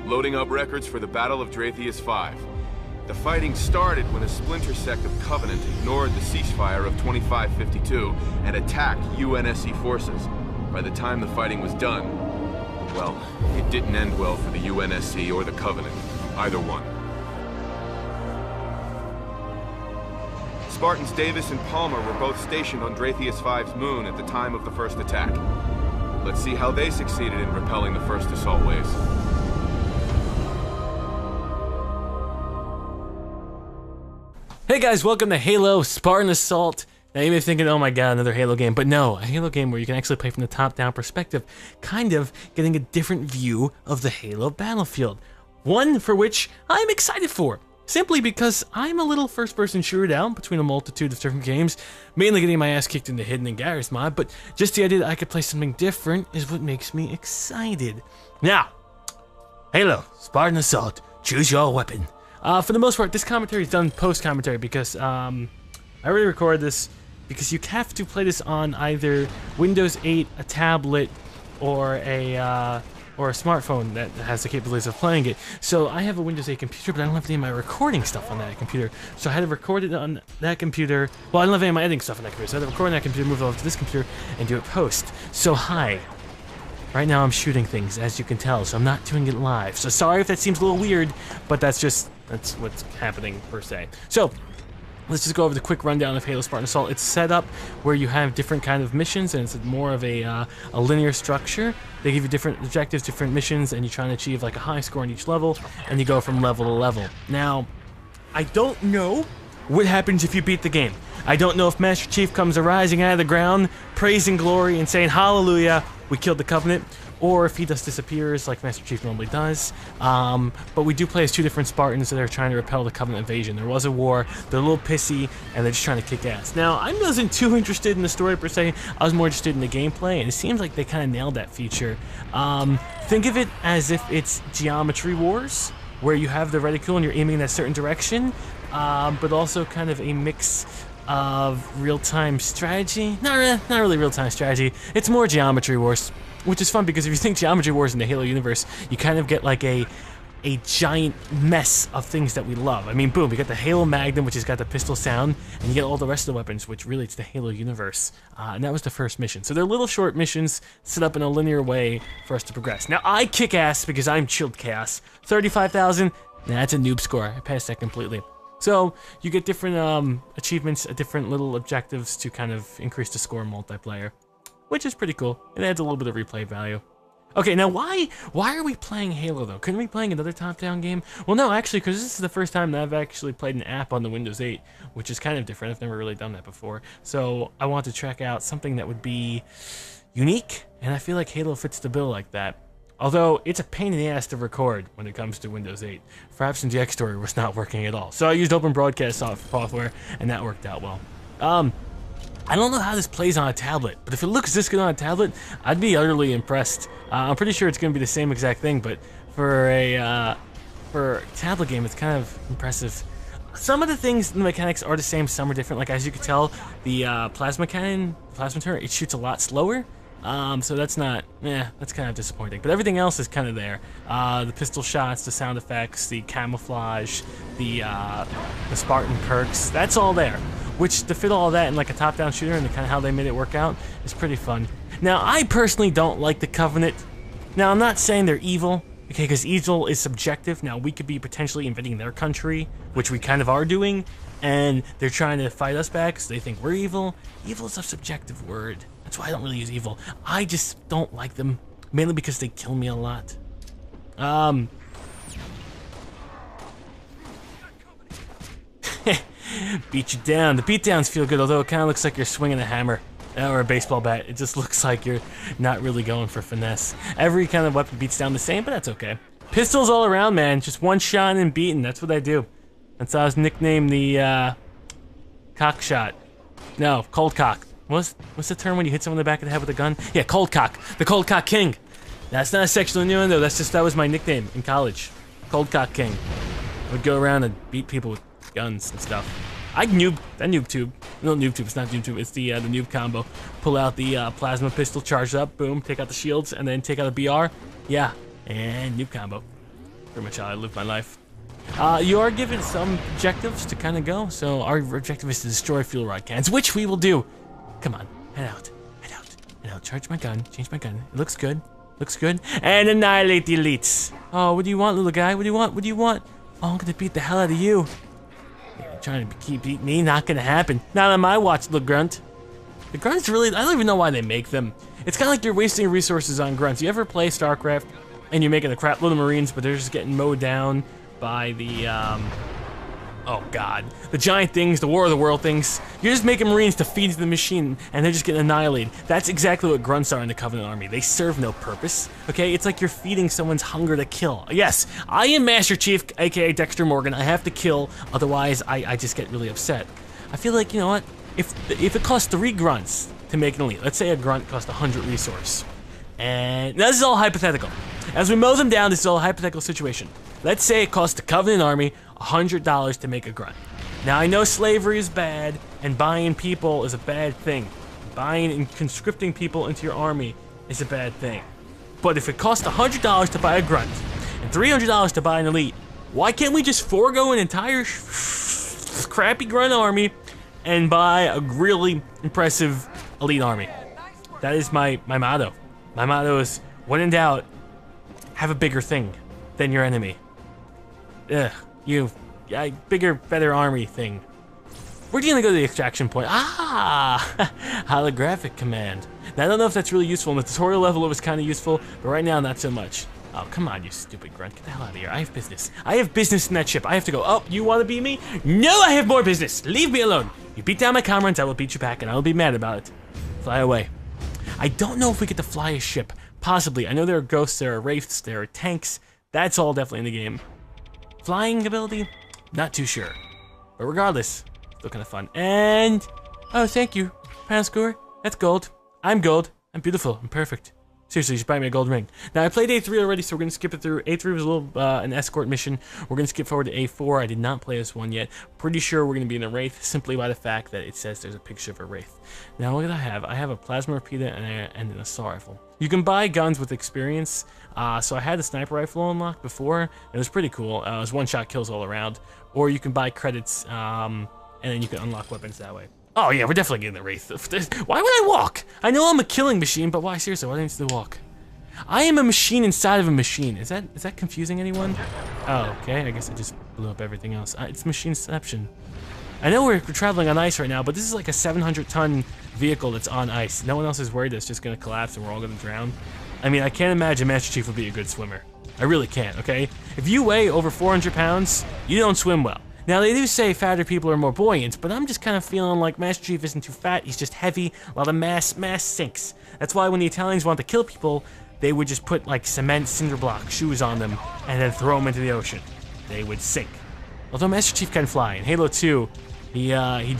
loading up records for the Battle of Dratheus 5. The fighting started when a splinter sect of Covenant ignored the ceasefire of 2552 and attacked UNSC forces. By the time the fighting was done, well, it didn't end well for the UNSC or the Covenant, either one. Spartans Davis and Palmer were both stationed on Dratheus 5's moon at the time of the first attack. Let's see how they succeeded in repelling the first assault waves. Hey guys, welcome to Halo Spartan Assault. Now you may be thinking, oh my god, another Halo game. But no, a Halo game where you can actually play from the top-down perspective, kind of getting a different view of the Halo battlefield. One for which I'm excited for, simply because I'm a little first-person shooter down between a multitude of different games, mainly getting my ass kicked in the Hidden and Garrus mod, but just the idea that I could play something different is what makes me excited. Now, Halo Spartan Assault, choose your weapon. For the most part, this commentary is done post-commentary because I already recorded this because you have to play this on either Windows 8, a tablet, or a smartphone that has the capabilities of playing it. So I have a Windows 8 computer, but I don't have any of my recording stuff on that computer. So I had to record it on that computer. Well, I don't have any of my editing stuff on that computer, so I had to record on that computer, move it over to this computer, and do it post. So hi. Right now I'm shooting things, as you can tell, so I'm not doing it live. So sorry if that seems a little weird, but that's what's happening per se. So let's just go over the quick rundown of Halo Spartan Assault. It's set up where you have different kind of missions, and it's more of a linear structure. They give you different objectives, different missions, and you're trying to achieve like a high score in each level, and you go from level to level. Now, I don't know what happens if you beat the game. I don't know if Master Chief comes arising out of the ground, praising glory and saying, hallelujah, we killed the Covenant, or if he just disappears like Master Chief normally does. But we do play as two different Spartans that are trying to repel the Covenant invasion. There was a war, they're a little pissy, and they're just trying to kick ass. Now, I wasn't too interested in the story per se, I was more interested in the gameplay, and it seems like they kind of nailed that feature. Think of it as if it's Geometry Wars, where you have the reticule and you're aiming in a certain direction, but also kind of a mix of real-time strategy. Not really real-time strategy, it's more Geometry Wars. Which is fun because if you think Geometry Wars in the Halo universe, you kind of get like a giant mess of things that we love. I mean, boom, we got the Halo Magnum, which has got the pistol sound, and you get all the rest of the weapons, which relates to the Halo universe. And that was the first mission. So they're little short missions set up in a linear way for us to progress. Now, I kick ass because I'm chilled chaos. 35,000, that's a noob score. I passed that completely. So you get different achievements, different little objectives to kind of increase the score in multiplayer, which is pretty cool. It adds a little bit of replay value. Okay, now why are we playing Halo though? Couldn't we be playing another top-down game? Well, no, actually, because this is the first time that I've actually played an app on the Windows 8, which is kind of different. I've never really done that before. So I want to track out something that would be unique, and I feel like Halo fits the bill like that. Although, it's a pain in the ass to record when it comes to Windows 8. Fraps and the X-Story was not working at all. So I used Open Broadcast software, and that worked out well. I don't know how this plays on a tablet, but if it looks this good on a tablet, I'd be utterly impressed. I'm pretty sure it's going to be the same exact thing, but for a tablet game, it's kind of impressive. Some of the things, the mechanics are the same, some are different. Like, as you can tell, the plasma cannon, plasma turret, it shoots a lot slower. So that's not, that's kind of disappointing. But everything else is kind of there. The pistol shots, the sound effects, the camouflage, the Spartan perks, that's all there. Which, to fit all that in like a top-down shooter and the kind of how they made it work out is pretty fun. Now, I personally don't like the Covenant. Now, I'm not saying they're evil, okay, because evil is subjective. Now, we could be potentially invading their country, which we kind of are doing, and they're trying to fight us back because they think we're evil. Evil is a subjective word. That's why I don't really use evil. I just don't like them, mainly because they kill me a lot. Beat you down. The beatdowns feel good, although it kind of looks like you're swinging a hammer or a baseball bat. It just looks like you're not really going for finesse. Every kind of weapon beats down the same, but that's okay. Pistols all around, man. Just one shot and beaten. That's what I do. That's how I was nicknamed the cock shot. No, cold cock. What's the term when you hit someone in the back of the head with a gun? Yeah, cold cock. The cold cock king. That's not a sexual innuendo. That was my nickname in college. Cold cock king. I would go around and beat people with guns and stuff. I noob that noob tube. No, noob tube. It's not noob tube. It's the noob combo. Pull out the plasma pistol, charge up, boom, take out the shields, and then take out a BR. Yeah, and noob combo. pretty much how I live my life. You are given some objectives to kind of go. So our objective is to destroy fuel rod cans, which we will do. Come on, head out, head out, head out. Charge my gun, change my gun. It looks good, looks good. And annihilate the elites. Oh, what do you want, little guy? What do you want? What do you want? Oh, I'm gonna beat the hell out of you. You're trying to keep beating me? Not gonna happen. Not on my watch, little grunt. The grunts really, I don't even know why they make them. It's kind of like you're wasting resources on grunts. You ever play StarCraft and you're making a crap load of Marines, but they're just getting mowed down by the, oh God, the giant things, the War of the World things. You're just making Marines to feed to the machine, and they're just getting annihilated. That's exactly what grunts are in the Covenant Army. They serve no purpose, okay? It's like you're feeding someone's hunger to kill. Yes, I am Master Chief, aka Dexter Morgan. I have to kill, otherwise I just get really upset. I feel like, you know what? If it costs 3 grunts to make an elite, let's say a grunt costs 100 resource, and now this is all hypothetical. As we mow them down, this is all a hypothetical situation. Let's say it costs the Covenant Army $100 to make a grunt. Now I know slavery is bad, and buying people is a bad thing. Buying and conscripting people into your army is a bad thing. But if it costs $100 to buy a grunt, and $300 to buy an elite, why can't we just forego an entire crappy grunt army and buy a really impressive elite army? That is my motto. My motto is, when in doubt, have a bigger thing than your enemy. Bigger, better army thing. We're gonna go to the extraction point. Holographic command. Now I don't know if that's really useful. In the tutorial level it was kind of useful, but right now not so much. Oh, come on, you stupid grunt. Get the hell out of here. I have business. I have business in that ship. I have to go. Oh, you want to beat me? No, I have more business. Leave me alone. You beat down my comrades, I will beat you back, and I will be mad about it. Fly away. I don't know if we get to fly a ship. Possibly. I know there are ghosts, there are wraiths, there are tanks. That's all definitely in the game. Flying ability? Not too sure. But regardless, still kind of fun. And, oh, thank you, pound score. That's gold. I'm gold. I'm beautiful. I'm perfect. Seriously, you should buy me a gold ring. Now, I played A3 already, so we're going to skip it through. A3 was a little, an escort mission. We're going to skip forward to A4. I did not play this one yet. Pretty sure we're going to be in a Wraith, simply by the fact that it says there's a picture of a Wraith. Now, what do I have? I have a plasma repeater and an assault rifle. You can buy guns with experience. So I had the sniper rifle unlocked before. It was pretty cool. It was one-shot kills all around. Or you can buy credits, and then you can unlock weapons that way. Oh yeah, we're definitely getting the Wraith. Why would I walk? I know I'm a killing machine, but why? Seriously, why do I need to walk? I am a machine inside of a machine. Is that confusing anyone? Oh, okay. I guess I just blew up everything else. It's machineception. I know we're traveling on ice right now, but this is like a 700-ton vehicle that's on ice. No one else is worried that it's just gonna collapse and we're all gonna drown. I mean, I can't imagine Master Chief would be a good swimmer. I really can't, okay? If you weigh over 400 pounds, you don't swim well. Now, they do say fatter people are more buoyant, but I'm just kind of feeling like Master Chief isn't too fat, he's just heavy, a lot of mass sinks. That's why when the Italians want to kill people, they would just put like cement cinder block shoes on them and then throw them into the ocean. They would sink. Although Master Chief can fly. In Halo 2, he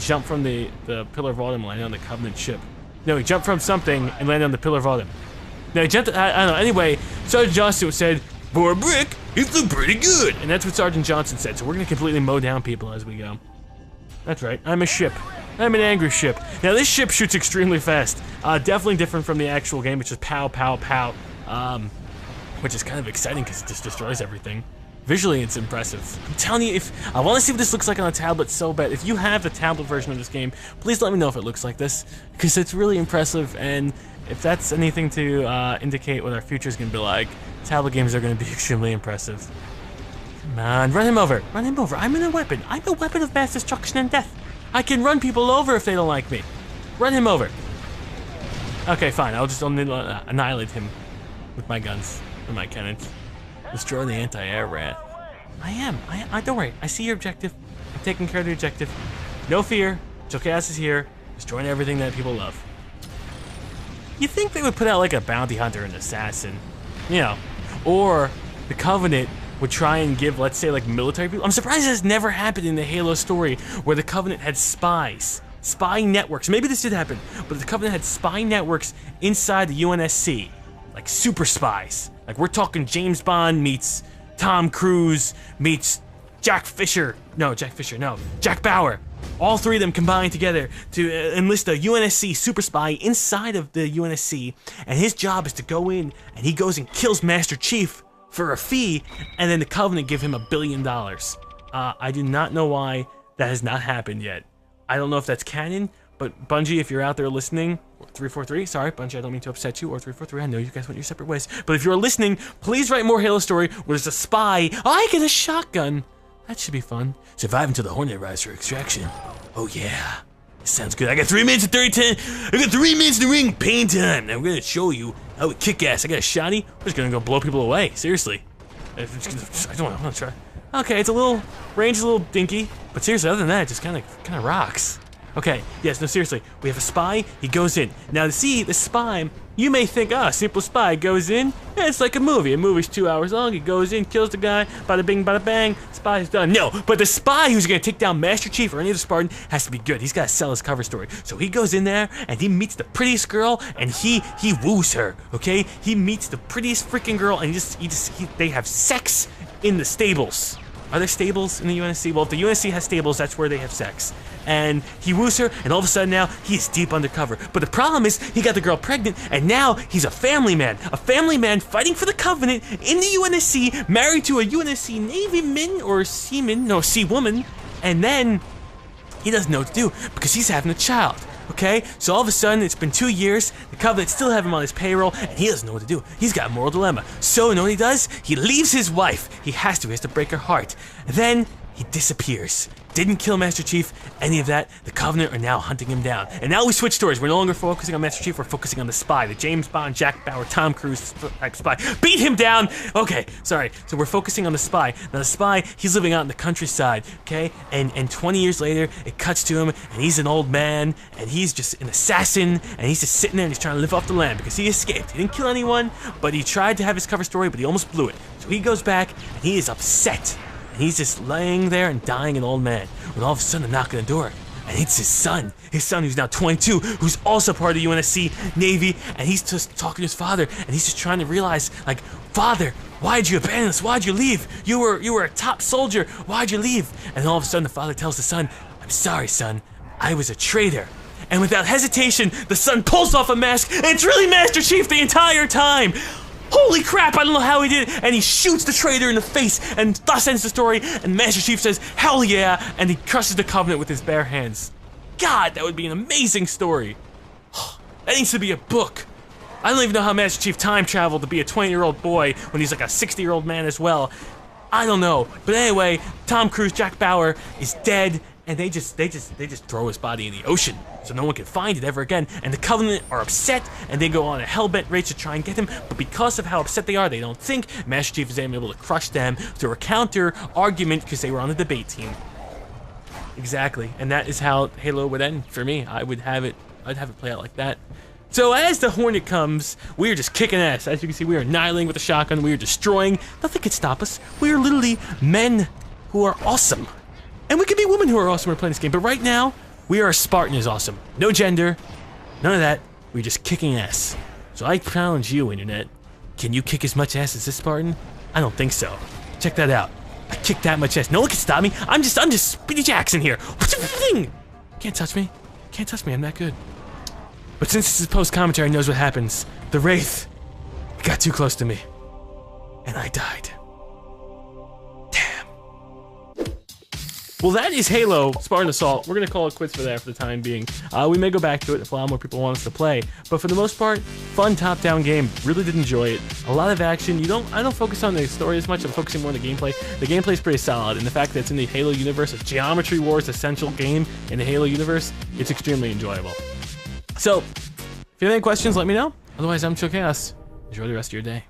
jumped from the Pillar of Autumn and landed on the Covenant ship. No, he jumped from something and landed on the Pillar of Autumn. No, he jumped, I don't know, anyway, Sergeant Johnson said, "For a brick, it looked pretty good." And that's what Sergeant Johnson said, so we're gonna completely mow down people as we go. That's right, I'm a ship. I'm an angry ship. Now this ship shoots extremely fast. Definitely different from the actual game, which is pow, pow, pow. Which is kind of exciting because it just destroys everything. Visually, it's impressive. I'm telling you, if I want to see what this looks like on a tablet so bad. If you have the tablet version of this game, please let me know if it looks like this, because it's really impressive. And if that's anything to indicate what our future is going to be like, tablet games are going to be extremely impressive. Come on, run him over. Run him over. I'm a weapon. I'm a weapon of mass destruction and death. I can run people over if they don't like me. Run him over. Okay, fine. I'll just annihilate him with my guns and my cannons. Destroy the anti-air wrath. I don't worry. I see your objective. I'm taking care of the objective. No fear. Joe Chaos is here. Destroying everything that people love. You think they would put out like a bounty hunter and assassin, you know, or the Covenant would try and give, let's say, like military people. I'm surprised this never happened in the Halo story where the Covenant had spies, spy networks. Maybe this did happen, but the Covenant had spy networks inside the UNSC, like super spies. Like we're talking James Bond meets Tom Cruise meets Jack Bauer. All three of them combined together to enlist a UNSC super spy inside of the UNSC, and his job is to go in, and he goes and kills Master Chief for a fee, and then the Covenant give him $1 billion. I do not know why that has not happened yet. I don't know if that's canon, but Bungie, if you're out there listening, 343, sorry, Bungie, I don't mean to upset you, or 343, I know you guys went your separate ways, but if you're listening, please write more Halo story where there's a spy. I get a shotgun. That should be fun. Survive until the Hornet rise for extraction. Oh yeah, this sounds good. I got 3 minutes and 30 I got 3 minutes to ring pain time. Now I'm gonna show you how we kick ass. I got a shotty. We're just gonna go blow people away. Seriously. I want to try. Okay, it's a little range, a little dinky, but seriously, other than that, it just kind of rocks. Okay, yes, no, seriously, we have a spy, he goes in. Now, to see the spy, you may think, simple spy goes in, yeah, it's like a movie. A movie's 2 hours long, he goes in, kills the guy, bada bing, bada bang, spy's done. No, but the spy who's gonna take down Master Chief or any other Spartan has to be good. He's gotta sell his cover story. So he goes in there, and he meets the prettiest girl, and he woos her, okay? He meets the prettiest freaking girl, and they have sex in the stables. Are there stables in the UNSC? Well, if the UNSC has stables, that's where they have sex. And he woos her, and all of a sudden now, he's deep undercover. But the problem is, he got the girl pregnant, and now he's a family man. A family man fighting for the Covenant in the UNSC, married to a UNSC Navy man or seaman, no, sea woman, and then he doesn't know what to do because he's having a child. Okay, so all of a sudden, it's been 2 years, the Covenant still have him on his payroll, and he doesn't know what to do. He's got a moral dilemma. So, you know what he does? He leaves his wife. He has to break her heart. Then, he disappears. Didn't kill Master Chief, any of that. The Covenant are now hunting him down. And now we switch stories. We're no longer focusing on Master Chief, we're focusing on the spy. The James Bond, Jack Bauer, Tom Cruise type spy. Beat him down! Okay, sorry. So we're focusing on the spy. Now the spy, he's living out in the countryside, okay? And 20 years later, it cuts to him, and he's an old man, and he's just an assassin, and he's just sitting there and he's trying to live off the land because he escaped. He didn't kill anyone, but he tried to have his cover story, but he almost blew it. So he goes back, and he is upset. And he's just laying there and dying an old man. When all of a sudden, a knock on the door. And it's his son who's now 22, who's also part of the UNSC Navy. And he's just talking to his father. And he's just trying to realize, like, Father, why'd you abandon us? Why'd you leave? You were a top soldier. Why'd you leave? And all of a sudden, the father tells the son, I'm sorry, son. I was a traitor. And without hesitation, the son pulls off a mask. And it's really Master Chief the entire time. Holy crap, I don't know how he did it, and he shoots the traitor in the face, and thus ends the story, and Master Chief says, hell yeah, and he crushes the Covenant with his bare hands. God, that would be an amazing story. That needs to be a book. I don't even know how Master Chief time traveled to be a 20-year-old boy when he's like a 60-year-old man as well. I don't know, but anyway, Tom Cruise, Jack Bauer is dead, and they just throw his body in the ocean so no one can find it ever again. And the Covenant are upset, and they go on a hellbent race to try and get him. But because of how upset they are, they don't think Master Chief is able to crush them through a counter argument because they were on the debate team. Exactly, and that is how Halo would end for me. I'd have it play out like that. So as the Hornet comes, we are just kicking ass. As you can see, we are annihilating with a shotgun. We are destroying. Nothing can stop us. We are literally men who are awesome. And we can be women who are awesome when we're playing this game. But right now, we are a Spartan is awesome. No gender. None of that. We're just kicking ass. So I challenge you, Internet. Can you kick as much ass as this Spartan? I don't think so. Check that out. I kick that much ass. No one can stop me. I'm just Speedy Jackson here. Can't touch me. Can't touch me. I'm that good. But since this is post-commentary, knows what happens. The Wraith got too close to me. And I died. Damn. Well, that is Halo Spartan Assault. We're going to call it quits for that for the time being. We may go back to it if a lot more people want us to play. But for the most part, fun top-down game. Really did enjoy it. A lot of action. I don't focus on the story as much. I'm focusing more on the gameplay. The gameplay is pretty solid. And the fact that it's in the Halo universe, a Geometry Wars essential game in the Halo universe, it's extremely enjoyable. So, if you have any questions, let me know. Otherwise, I'm Chill Chaos. Enjoy the rest of your day.